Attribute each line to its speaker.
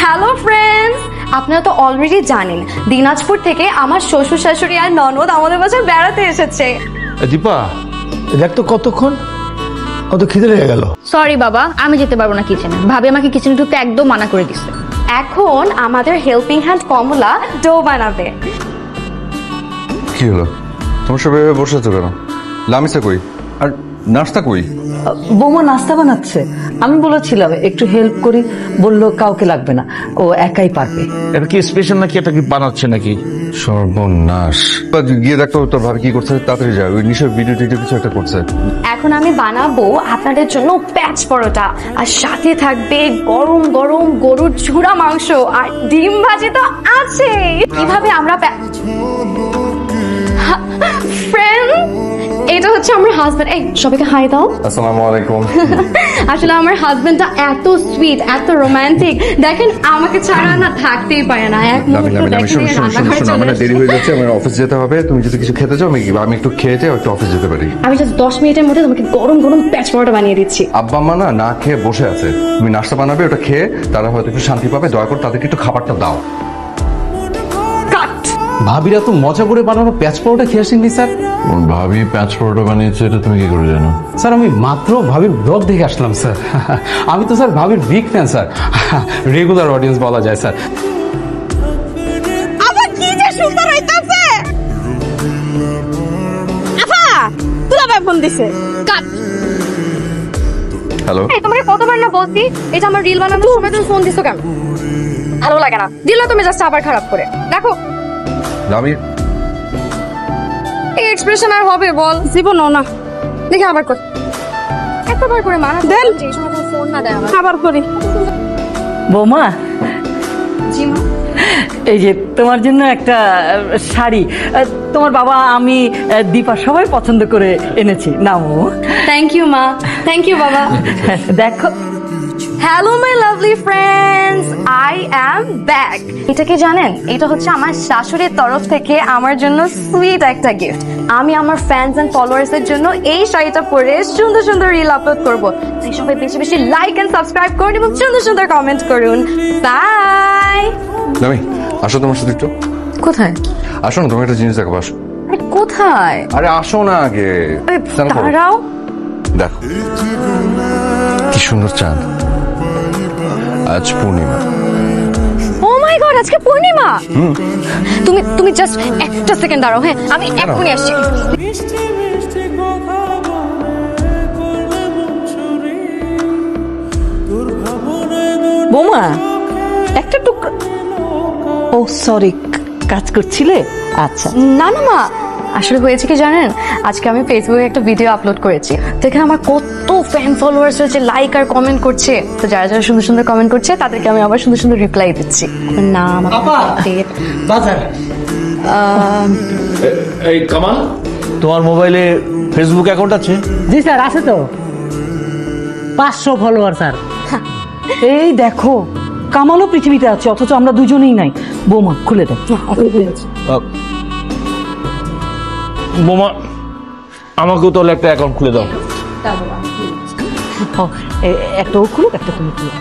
Speaker 1: Hello friends, আপনারা তো already জানেন দিনাজপুর থেকে আমার শ্বশুর শাশুড়ি আর ননদ আমাদের বাসায় বেড়াতে এসেছে।
Speaker 2: দীপা দেখ তো কতক্ষণ, কত খিদে লেগে গেল।
Speaker 3: সরি বাবা, আমি যেতে পারবো না কিচেনে। ভাবি আমাকে কিচেনে ঢুকতে একদম মানা করে দিচ্ছে।
Speaker 1: এখন আমাদের হেল্পিং হ্যান্ড কমলা ডো বানাবে।
Speaker 4: কি হলো, তোমার সবাই বসে আছো কেন? লামিসা কই আর নাস্তা কই?
Speaker 5: বৌমা নাস্তা বানাচ্ছে, আমি বলেছিলাম একটু হেল্প করি, বললো কাউকে লাগবে না, ও একাই পারবে।
Speaker 2: এটা কি স্পেশাল নাকি, এটা কি বানাচ্ছে নাকি?
Speaker 4: সর্বনাশ, গিয়ে দেখো তোর ভাবি কি করছে, তাড়াতাড়ি যাও। ওই নিশ্চয় ভিডিও টিডিও কিছু একটা করছে।
Speaker 1: এখন আমি বানাবো আপনাদের জন্য প্যাচ পরোটা, আর সাথে থাকবে গরম গরম গরুর ঝুড়া মাংস আর ডিম ভাজি তো আছে। কিভাবে আমরা ফ্রেন্ড, এটা হচ্ছে আমার হাজবেন্ড। এই সবাইকে হাই দাও।
Speaker 4: আসসালামু আলাইকুম।
Speaker 1: আসলে আমার হাজবেন্ডটা এত সুইট, এত রোমান্টিক, দেখেন আমাকে ছাড়া না থাকতেই পারে না। এক মুহূর্ত
Speaker 4: আমার দেরি হয়ে যাচ্ছে, আমার অফিস যেতে হবে। তুমি যদি কিছু খেতে চাও আমি একটু খেয়ে যাও, একটু অফিস যেতে পারি।
Speaker 1: আমি জাস্ট 10 মিনিটের মধ্যে তোমাকে গরম গরম প্যাচ পরোটা বানিয়ে দিচ্ছি।
Speaker 4: আব্বা আম্মা না খেয়ে বসে আছে, তুমি নাস্তা বানাবে, ওটা খেয়ে তারা হয়তো একটু শান্তি পাবে। দয়া করে তাদেরকে একটু খাবারটা দাও।
Speaker 6: ভাবিরা তো মজা করে বানানো প্যাঁচ পরোটা খেয়ে আসেননি স্যার।
Speaker 4: ভাবি প্যাঁচ পরোটা বানিয়েছে, এটা তুমি কি করে জানো?
Speaker 6: স্যার আমি মাত্র ভাবির ব্লগ দেখে আসলাম স্যার। আমি তো স্যার ভাবির big fan sir, regular audience বলা যায় স্যার।
Speaker 7: আবার কি যে সুন্দর হইতাছে। আফা তুলা ভাই ফোন দিছে। কাট।
Speaker 4: হ্যালো,
Speaker 1: এই তোমাকে কতবার না বলছি এটা আমার রিল বানানোর সময় তুমি ফোন দিছো কেন? ভালো লাগে না, দিলা তুমি জাস্ট আবার খারাপ করে। দেখো
Speaker 4: আমি
Speaker 1: এই এক্সপ্রেশন আর হবে বল?
Speaker 7: জীবনও না।
Speaker 1: দেখি আবার কর, একবার করে মানা
Speaker 7: দেন।
Speaker 1: যে সময় তুমি ফোন না দেয় আমার।
Speaker 7: আবার করি।
Speaker 5: বৌমা,
Speaker 1: জি মা।
Speaker 5: এই যে তোমার জন্য একটা শাড়ি, তোমার বাবা, আমি, দীপা সবাই পছন্দ করে এনেছি, নাও।
Speaker 1: থ্যাংক ইউ মা, থ্যাংক ইউ বাবা।
Speaker 5: দেখো।
Speaker 1: Hello my lovely friends, I am back. এটা কি জানেন, এটা হচ্ছে আমার শাশুড়ির তরফ থেকে আমার জন্য সুইট একটা গিফট। আমি আমার ফ্যান্স এন্ড ফলোয়ার্স এর জন্য এই শাড়িটা পরে সুন্দর সুন্দর রিল আপলোড করব। তাই সবাই বেশি বেশি লাইক এন্ড সাবস্ক্রাইব করুন এবং সুন্দর সুন্দর কমেন্ট করুন। বাই।
Speaker 4: লামি আসো, তোমার সাথে একটু
Speaker 1: কোথায়?
Speaker 4: আসো না, তোমার একটা জিনিস দেখাবো। আসো।
Speaker 1: আরে কোথায়?
Speaker 4: আরে আসো না আগে।
Speaker 1: দাঁড়াও।
Speaker 4: দেখো কি সুন্দর চাঁদ, আজ পূর্ণিমা।
Speaker 1: ও মাই গড, আজকে পূর্ণিমা। তুমি জাস্ট একটা সেকেন্ড দাঁড়াও। হ্যাঁ, আমি এক্ষুনি আসছি।
Speaker 5: বৌমা, একটা টুকরো। ও সরি, কাজ করছিলে? আচ্ছা।
Speaker 1: না না মা, আসলে হয়েছে কি জানেন, আজকে আমি ফেসবুকে একটা ভিডিও আপলোড করেছি। দেখেন আমার কত ফ্যান ফলোয়ার্স হয়েছে, লাইক আর কমেন্ট করছে। তো যারা যারা সুন্দর সুন্দর কমেন্ট করছে তাদেরকে আমি আবার সুন্দর সুন্দর রিপ্লাই দিচ্ছি। নাম,
Speaker 5: বাজার।
Speaker 2: এই কামাল, তোমার মোবাইলে ফেসবুক অ্যাকাউন্ট আছে?
Speaker 8: জি স্যার, আছে তো 500 ফলোয়ার স্যার।
Speaker 5: এই দেখো, কামালও পৃথিবীতে আছে, অথচ আমরা দুজনেই নাই। বৌমা খুলে দেখ।
Speaker 2: বোমা, আমাকেও তাহলে একটা অ্যাকাউন্ট খুলে দাও।
Speaker 5: একটা ও খুলুক, একটা তুমি খুলুক।